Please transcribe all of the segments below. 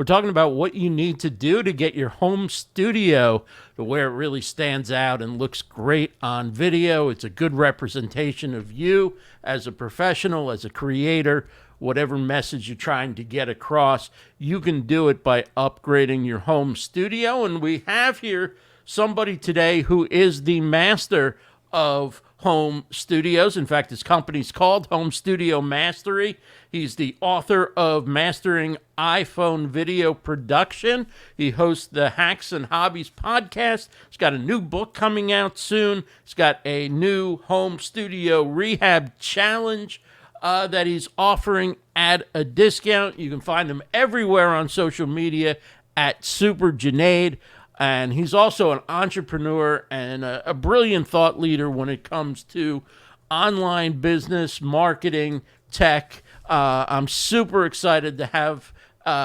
We're talking about what you need to do to get your home studio to where it really stands out and looks great on video. It's a good representation of you as a professional, as a creator, whatever message you're trying to get across. You can do it by upgrading your home studio. And we have here somebody today who is the master of home studios. In fact, his company's called Home Studio Mastery. He's the author of Mastering iPhone Video Production. He hosts the Hacks and Hobbies podcast. He's got a new book coming out soon. He's got a new home studio rehab challenge that he's offering at a discount. You can find him everywhere on social media at Super Junaid. And he's also an entrepreneur and a brilliant thought leader when it comes to online business, marketing, tech. I'm super excited to have,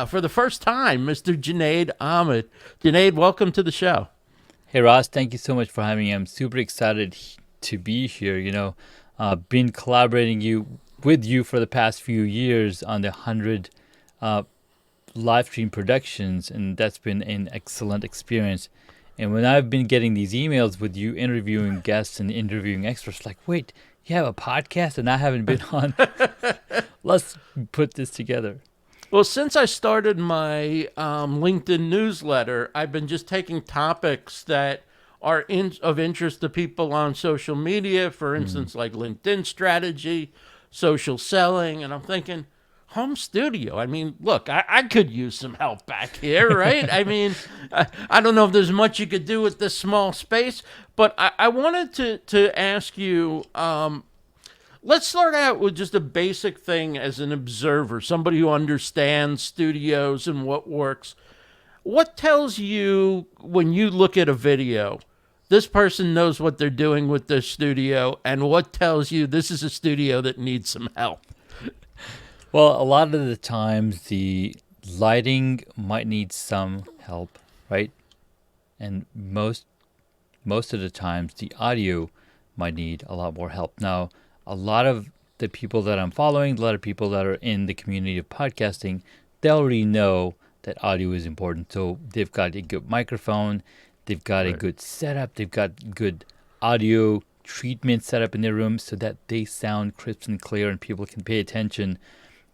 for the first time, Mr. Junaid Ahmed. Junaid, welcome to the show. Hey, Ross, thank you so much for having me. I'm super excited to be here. Been collaborating with you for the past few years on the 100 live stream productions, and that's been an excellent experience. And when I've been getting these emails with you interviewing guests and interviewing experts, like, wait, you have a podcast and I haven't been on. Let's put this together. Well, since I started my LinkedIn newsletter, I've been just taking topics that are of interest to people on social media, for instance, like LinkedIn strategy, social selling, and I'm thinking, home studio. I mean, look, I could use some help back here, right? I mean, I don't know if there's much you could do with this small space, but I wanted to ask you, let's start out with just a basic thing as an observer, somebody who understands studios and what works. What tells you when you look at a video, this person knows what they're doing with their studio, and what tells you this is a studio that needs some help? Well, a lot of the times the lighting might need some help, right? And most of the times the audio might need a lot more help. Now, a lot of the people that I'm following, a lot of people that are in the community of podcasting, they already know that audio is important. So they've got a good microphone, they've got a good setup, they've got good audio treatment set up in their room so that they sound crisp and clear and people can pay attention.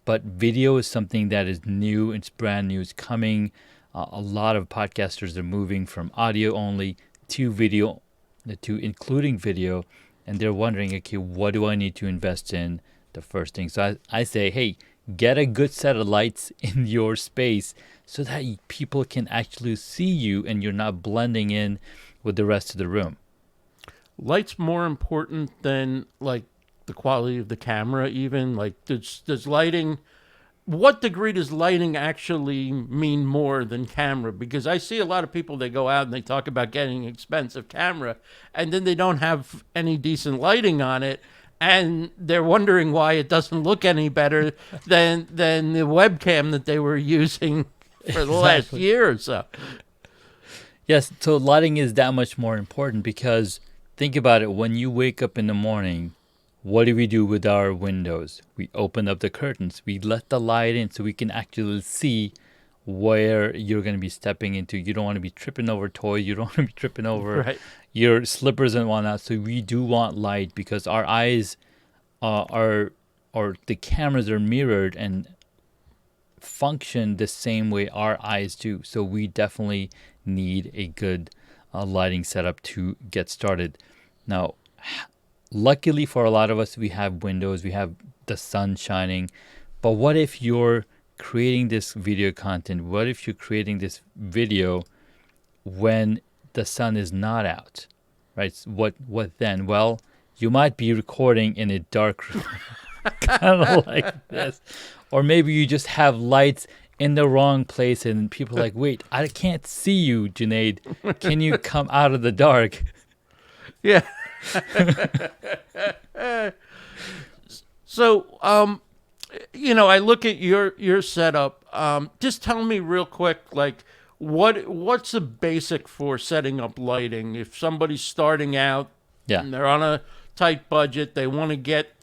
But video is something that is new. It's brand new. It's coming. A lot of podcasters are moving from audio only to video, to including video. And they're wondering, okay, what do I need to invest in? The first thing. So I say, hey, get a good set of lights in your space so that people can actually see you and you're not blending in with the rest of the room. Light's more important than, like, the quality of the camera, even? Like, does lighting, what degree does lighting actually mean more than camera? Because I see a lot of people, they go out and they talk about getting an expensive camera and then they don't have any decent lighting on it, and they're wondering why it doesn't look any better than the webcam that they were using for the last year or so. Yes, so lighting is that much more important because think about it. When you wake up in the morning, what do we do with our windows? We open up the curtains. We let the light in so we can actually see where you're going to be stepping into. You don't want to be tripping over toys. You don't want to be tripping over your slippers and whatnot. So we do want light because our eyes or the cameras are mirrored and function the same way our eyes do. So we definitely need a good lighting setup to get started. Now, luckily for a lot of us, we have windows, we have the sun shining. But what if you're creating this video content? What if you're creating this video when the sun is not out, right? What then? Well, you might be recording in a dark room, kind of like this. Or maybe you just have lights in the wrong place and people are like, wait, I can't see you, Junaid. Can you come out of the dark? Yeah. So, I look at your setup. Just tell me real quick, like, what's the basic for setting up lighting? If somebody's starting out, and they're on a tight budget, they want to get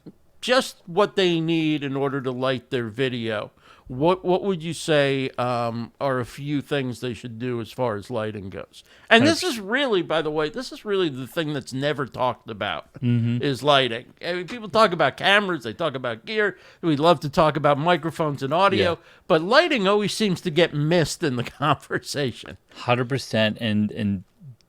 just what they need in order to light their video. what would you say are a few things they should do as far as lighting goes? And this is really, by the way, this is really the thing that's never talked about is lighting. I mean, people talk about cameras, they talk about gear. We love to talk about microphones and audio, Yeah. but lighting always seems to get missed in the conversation. 100%, and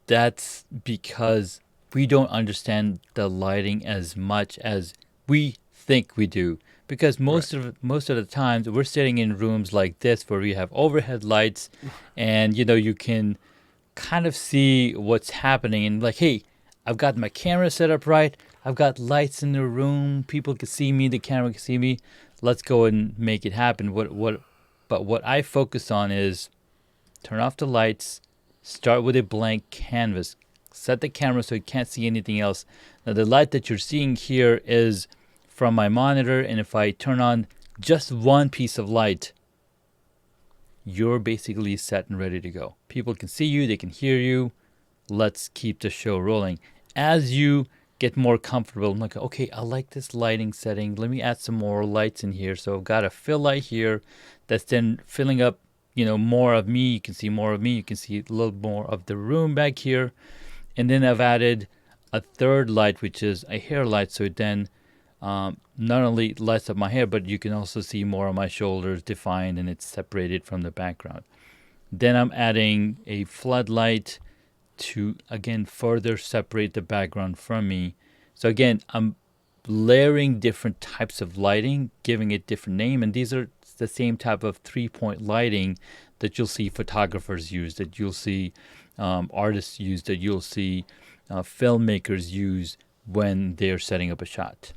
that's because we don't understand the lighting as much as we think we do. Because most of the times we're sitting in rooms like this where we have overhead lights, and you can kind of see what's happening, and like, hey, I've got my camera set up right. I've got lights in the room. People can see me. The camera can see me. Let's go and make it happen. But what I focus on is turn off the lights, start with a blank canvas, set the camera so you can't see anything else. Now the light that you're seeing here is from my monitor, and if I turn on just one piece of light, you're basically set and ready to go. People can see you, they can hear you. Let's keep the show rolling. As you get more comfortable, I'm like, okay, I like this lighting setting. Let me add some more lights in here. So I've got a fill light here that's then filling up, more of me. You can see more of me. You can see a little more of the room back here. And then I've added a third light, which is a hair light. So it then not only lights up my hair, but you can also see more of my shoulders defined, and it's separated from the background. Then I'm adding a floodlight to, again, further separate the background from me. So again, I'm layering different types of lighting, giving it different name, and these are the same type of 3-point lighting that you'll see photographers use, that you'll see artists use, that you'll see filmmakers use when they're setting up a shot.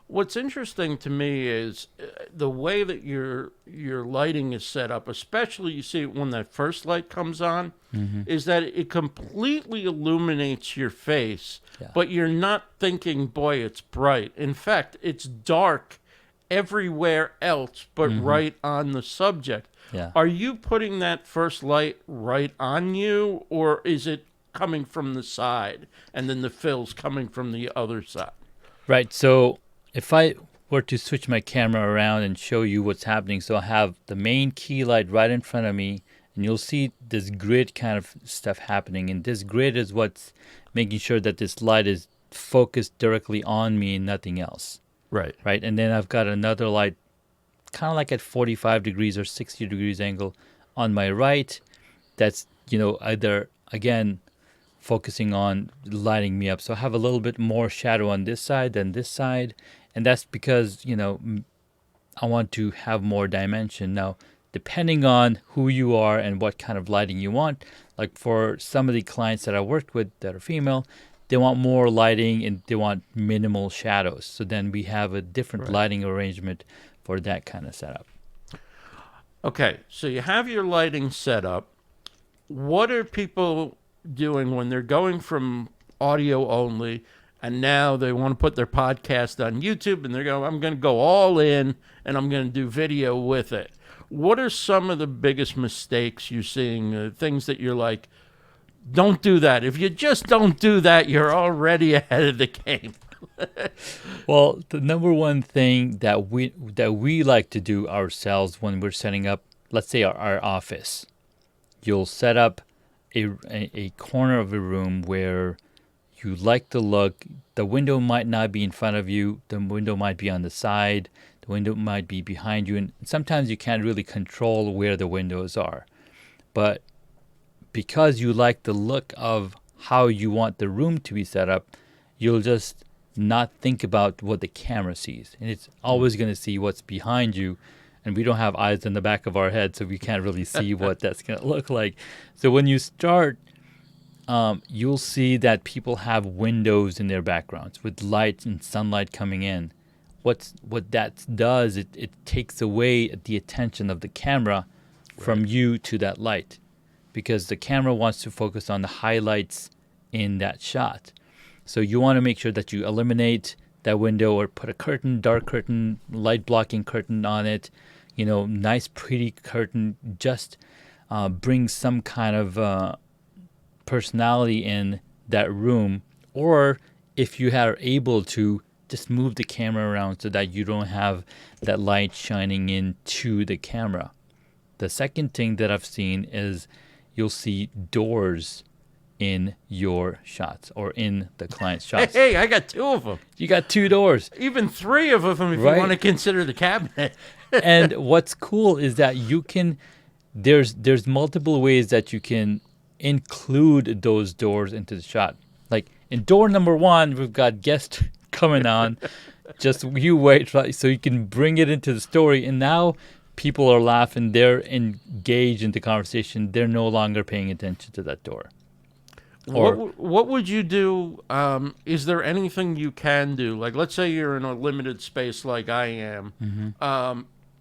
What's interesting to me is the way that your lighting is set up, especially you see when that first light comes on, is that it completely illuminates your face, but you're not thinking, boy, it's bright. In fact, it's dark everywhere else but right on the subject. Yeah. Are you putting that first light right on you, or is it coming from the side and then the fill's coming from the other side? Right. So if I were to switch my camera around and show you what's happening, so I have the main key light right in front of me, and you'll see this grid kind of stuff happening. And this grid is what's making sure that this light is focused directly on me and nothing else. Right. Right. And then I've got another light kind of like at 45 degrees or 60 degrees angle on my right. That's, either, again, focusing on lighting me up. So I have a little bit more shadow on this side than this side. And that's because, I want to have more dimension. Now, depending on who you are and what kind of lighting you want, like for some of the clients that I worked with that are female, they want more lighting and they want minimal shadows. So then we have a different lighting arrangement for that kind of setup. Okay, so you have your lighting set up. What are people doing when they're going from audio only and now they want to put their podcast on YouTube and they're going, I'm going to go all in and I'm going to do video with it? What are some of the biggest mistakes you're seeing, things that you're like, don't do that? If you just don't do that, you're already ahead of the game. Well, the number one thing that we like to do ourselves when we're setting up, let's say our office, you'll set up a corner of a room where you like the look. The window might not be in front of you. The window might be on the side. The window might be behind you. And sometimes you can't really control where the windows are. But because you like the look of how you want the room to be set up, you'll just not think about what the camera sees. And it's always going to see what's behind you. And we don't have eyes in the back of our head, so we can't really see what that's going to look like. So when you start, you'll see that people have windows in their backgrounds with light and sunlight coming in. What that does, it takes away the attention of the camera from you to that light, because the camera wants to focus on the highlights in that shot. So you want to make sure that you eliminate that window or put a curtain, dark curtain, light blocking curtain on it. Nice pretty curtain, just bring some kind of personality in that room. Or if you are able to, just move the camera around so that you don't have that light shining into the camera. The second thing that I've seen is you'll see doors in your shots or in the client's shots. Hey, I got 2 of them. You got 2 doors. Even 3 of them if Right. you want to consider the cabinet. And what's cool is that you can there's multiple ways that you can include those doors into the shot. Like in door number 1, we've got guests coming on. Just you wait, right? So you can bring it into the story, and now people are laughing. They're engaged in the conversation. They're no longer paying attention to that door. What would you do? Is there anything you can do? Like, let's say you're in a limited space like I am.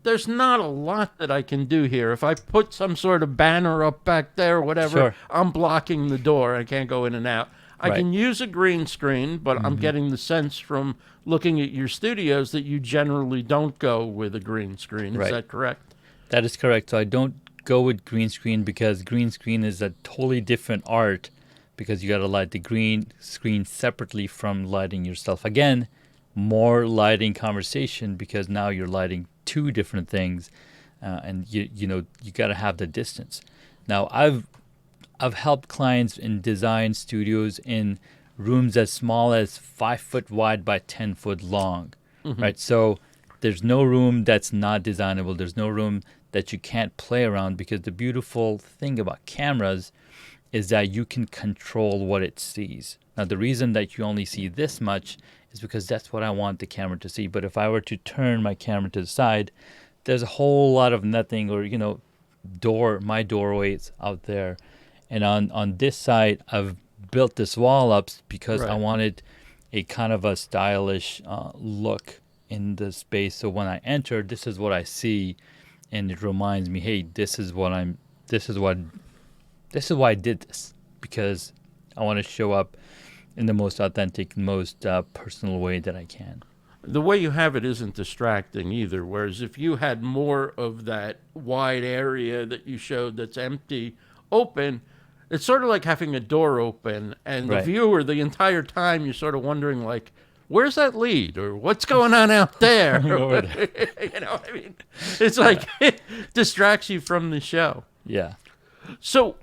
There's not a lot that I can do here. If I put some sort of banner up back there, whatever, Sure. I'm blocking the door. I can't go in and out. I Right. can use a green screen, but I'm getting the sense from looking at your studios that you generally don't go with a green screen. Is Right. that correct? That is correct. So I don't go with green screen because green screen is a totally different art because you got to light the green screen separately from lighting yourself. Again, more lighting conversation because now you're lighting 2 different things, and you know you got to have the distance. Now I've helped clients in design studios in rooms as small as 5 foot wide by 10 foot long, right? So there's no room that's not designable. There's no room that you can't play around because the beautiful thing about cameras is that you can control what it sees. Now, the reason that you only see this much is because that's what I want the camera to see. But if I were to turn my camera to the side, there's a whole lot of nothing or, my doorways out there. And on this side, I've built this wall up because I Right. wanted a kind of a stylish look in the space. So when I enter, this is what I see. And it reminds me, hey, this is why I did this, because I want to show up in the most authentic, most personal way that I can. The way you have it isn't distracting either. Whereas if you had more of that wide area that you showed that's empty open, it's sort of like having a door open and the Right. viewer the entire time you're sort of wondering like, where's that lead or what's going on out there? Over there. I mean, it's like it distracts you from the show. Yeah. So,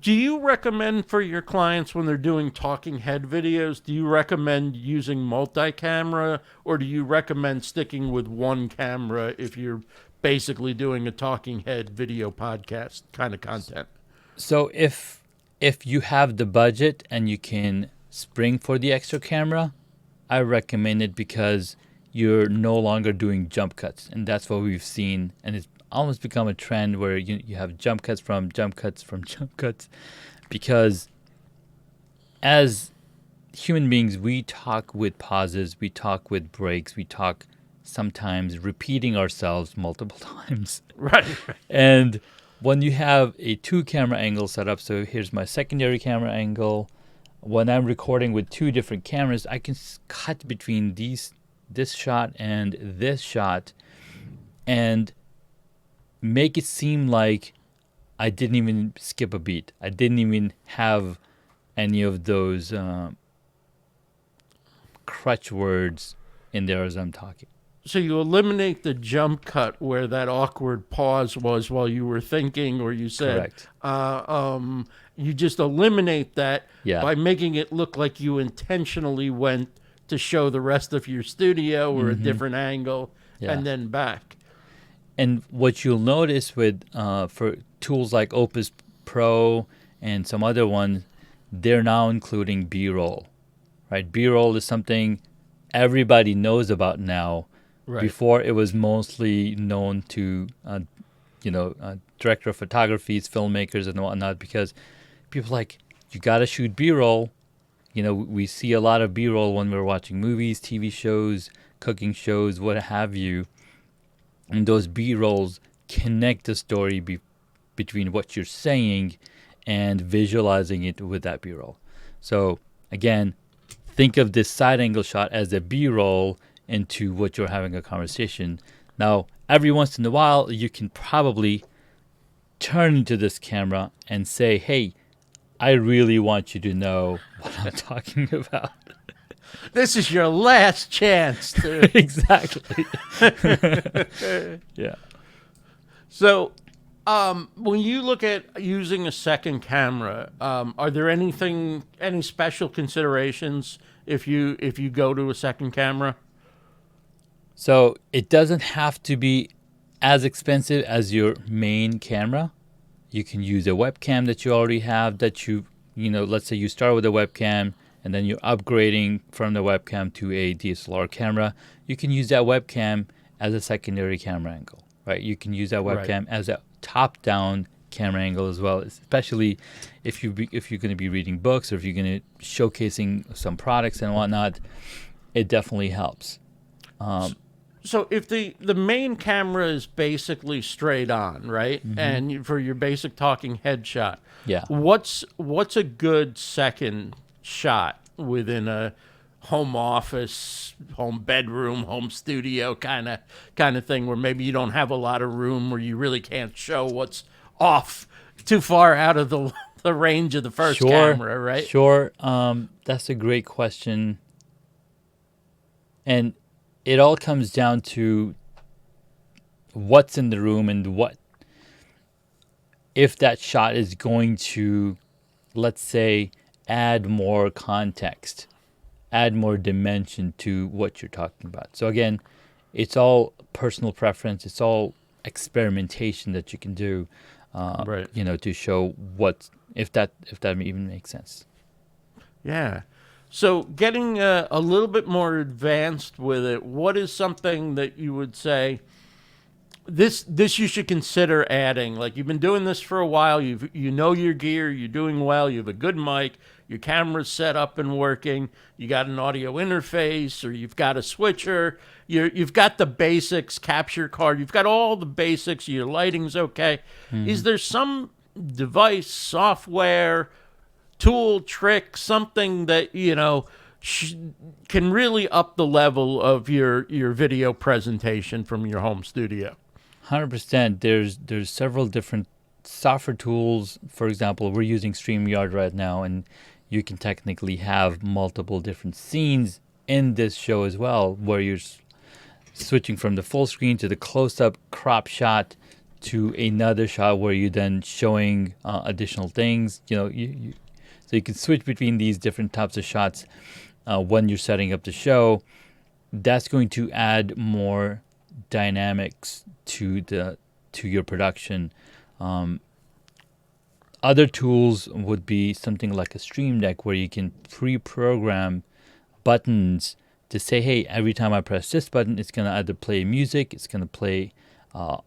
do you recommend for your clients when they're doing talking head videos, do you recommend using multi-camera or do you recommend sticking with one camera if you're basically doing a talking head video podcast kind of content? So if you have the budget and you can spring for the extra camera, I recommend it because you're no longer doing jump cuts, and that's what we've seen, and it's almost become a trend where you have jump cuts from jump cuts from jump cuts, because as human beings we talk with pauses, we talk with breaks, we talk sometimes repeating ourselves multiple times. Right. And when you have a 2 camera angle set up, so here's my secondary camera angle. When I'm recording with 2 different cameras, I can cut between this shot and this shot and make it seem like I didn't even skip a beat. I didn't even have any of those crutch words in there as I'm talking. So you eliminate the jump cut where that awkward pause was while you were thinking or you said, Correct. You just eliminate that Yeah. by making it look like you intentionally went to show the rest of your studio or a different angle Yeah. and then back. And what you'll notice with for tools like Opus Pro and some other ones, they're now including B-roll, right? B-roll is something everybody knows about now. Right. Before it was mostly known to, director of photographies, filmmakers, and whatnot, because people like, you got to shoot B-roll. We see a lot of B-roll when we're watching movies, TV shows, cooking shows, what have you. And those B-rolls connect the story between what you're saying and visualizing it with that B-roll. So again, think of this side angle shot as a B-roll into what you're having a conversation. Now, every once in a while, you can probably turn into this camera and say, hey, I really want you to know what I'm talking about. This is your last chance to. Exactly. Yeah. So, when you look at using a second camera, are there any special considerations if you go to a second camera? So it doesn't have to be as expensive as your main camera. You can use a webcam that you already have that let's say you start with a webcam and then you're upgrading from the webcam to a DSLR camera. You can use that webcam as a secondary camera angle, right? You can use that Right. webcam as a top-down camera angle as well, especially if you're going to be reading books or if you're going to showcasing some products and whatnot. It definitely helps. So if the main camera is basically straight on, right, and for your basic talking headshot, Yeah. what's a good second shot within a home office, home bedroom, home studio kind of thing, where maybe you don't have a lot of room, where you really can't show what's off too far out of the range of the first camera, right? Sure. That's a great question. And it all comes down to what's in the room and if that shot is going to, let's say, add more context, add more dimension to what you're talking about. So again, it's all personal preference. It's all experimentation that you can do, Right. to show if that even makes sense. Yeah. So getting a little bit more advanced with it, what is something that you would say this you should consider adding? Like, you've been doing this for a while, you know your gear, you're doing well, you have a good mic, your camera's set up and working, you got an audio interface, or you've got a switcher, you've got the basics, capture card, you've got all the basics, your lighting's okay. Is there some device, software, tool, trick, something that can really up the level of your video presentation from your home studio? 100%. There's several different software tools. For example, we're using StreamYard right now, and you can technically have multiple different scenes in this show as well, where you're switching from the full screen to the close-up crop shot to another shot where you're then showing additional things. So you can switch between these different types of shots when you're setting up the show. That's going to add more dynamics to your production. Other tools would be something like a Stream Deck, where you can pre-program buttons to say, hey, every time I press this button, it's going to either play music, it's going to play a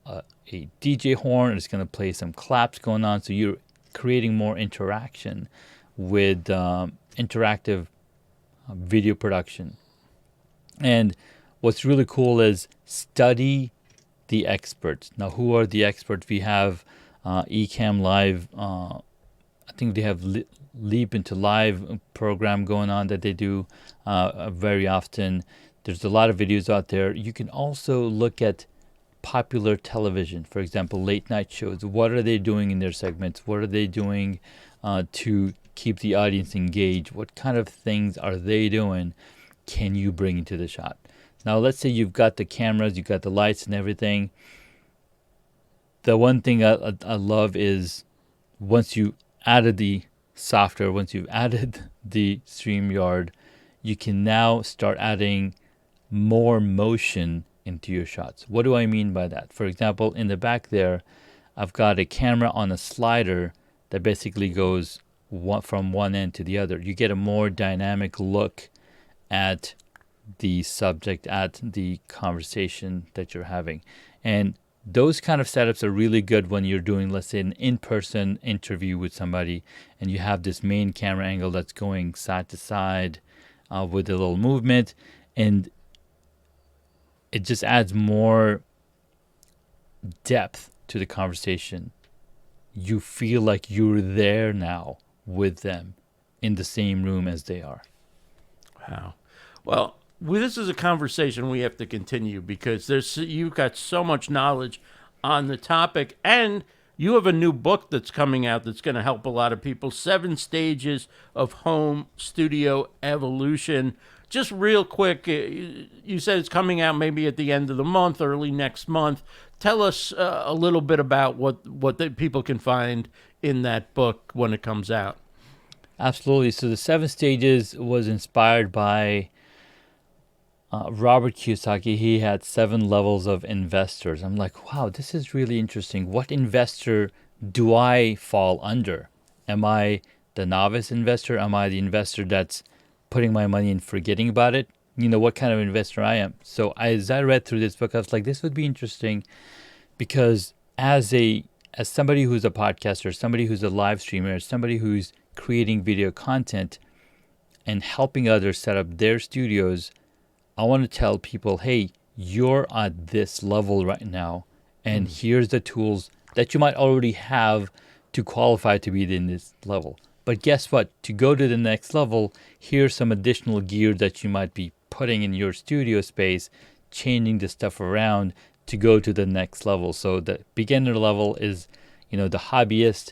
DJ horn, it's going to play some claps going on. So you're creating more interaction with interactive video production. And what's really cool is study the experts. Now, who are the experts? We have Ecamm Live. I think they have Leap into Live program going on that they do very often. There's a lot of videos out there. You can also look at popular television, for example, late night shows. What are they doing in their segments? What are they doing to keep the audience engaged? What kind of things are they doing? Can you bring into the shot? Now, let's say you've got the cameras, you've got the lights and everything. The one thing I love is once you added the software, once you've added the StreamYard, you can now start adding more motion into your shots. What do I mean by that? For example, in the back there, I've got a camera on a slider that basically goes from one end to the other. You get a more dynamic look at the subject, at the conversation that you're having. And those kind of setups are really good when you're doing, let's say, an in-person interview with somebody, and you have this main camera angle that's going side to side with a little movement, and it just adds more depth to the conversation. You feel like you're there now with them in the same room as they are. Wow. Well, this is a conversation we have to continue, because you've got so much knowledge on the topic, and you have a new book that's coming out that's going to help a lot of people, 7 Stages of Home Studio Evolution. just real quick, you said it's coming out maybe at the end of the month, early next month. Tell us a little bit about what the people can find in that book when it comes out. Absolutely. So the 7 stages was inspired by Robert Kiyosaki. He had 7 levels of investors. I'm like, wow, this is really interesting. What investor do I fall under? Am I the novice investor? Am I the investor that's putting my money and forgetting about it? You know, what kind of investor I am. So as I read through this book, I was like, this would be interesting because as somebody who's a podcaster, somebody who's a live streamer, somebody who's creating video content and helping others set up their studios, I want to tell people, hey, you're at this level right now, and here's the tools that you might already have to qualify to be in this level. But guess what? To go to the next level, here's some additional gear that you might be putting in your studio space, changing the stuff around to go to the next level. So the beginner level is, the hobbyist,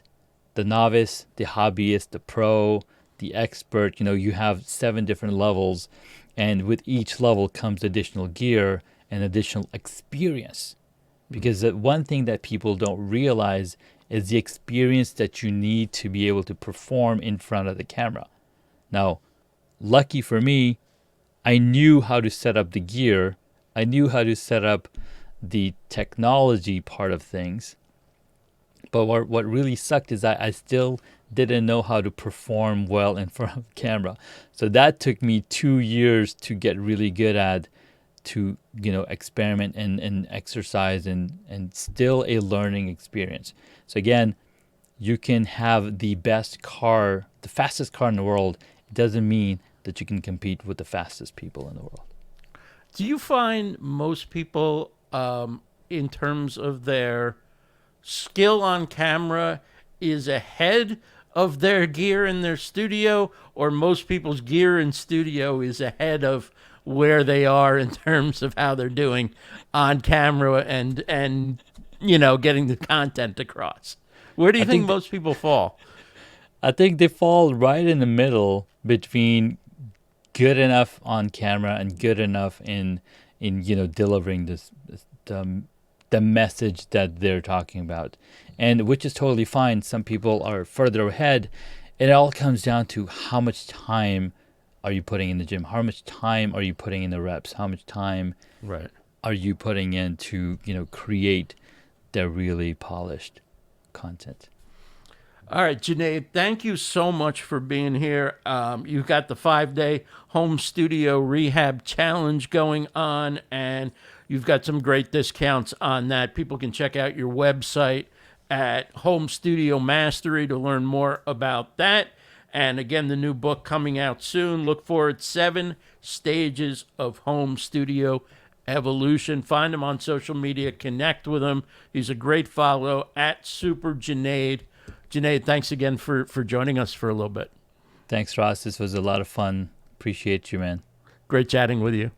the novice, the hobbyist, the pro, the expert. You have 7 different levels. And with each level comes additional gear and additional experience. Because the one thing that people don't realize is the experience that you need to be able to perform in front of the camera. Now, lucky for me, I knew how to set up the gear. I knew how to set up the technology part of things. But what really sucked is I still didn't know how to perform well in front of the camera. So that took me 2 years to get really good at, to experiment and exercise and still a learning experience. So again, you can have the best car, the fastest car in the world. It doesn't mean that you can compete with the fastest people in the world. Do you find most people, in terms of their skill on camera, is ahead of their gear in their studio, or most people's gear in studio is ahead of where they are in terms of how they're doing on camera and getting the content across? Where do you think most people fall? I think they fall right in the middle between good enough on camera and good enough in delivering the message that they're talking about, and which is totally fine. Some people are further ahead. It all comes down to how much time are you putting in the gym? How much time are you putting in the reps? How much time are you putting in to create the really polished content? All right, Junaid, thank you so much for being here. You've got the 5-day home studio rehab challenge going on, and you've got some great discounts on that. People can check out your website at Home Studio Mastery to learn more about that. And again, the new book coming out soon. Look for it, 7 Stages of Home Studio Evolution. Find him on social media. Connect with him. He's a great follow at Super Junaid. Junaid, thanks again for joining us for a little bit. Thanks, Ross. This was a lot of fun. Appreciate you, man. Great chatting with you.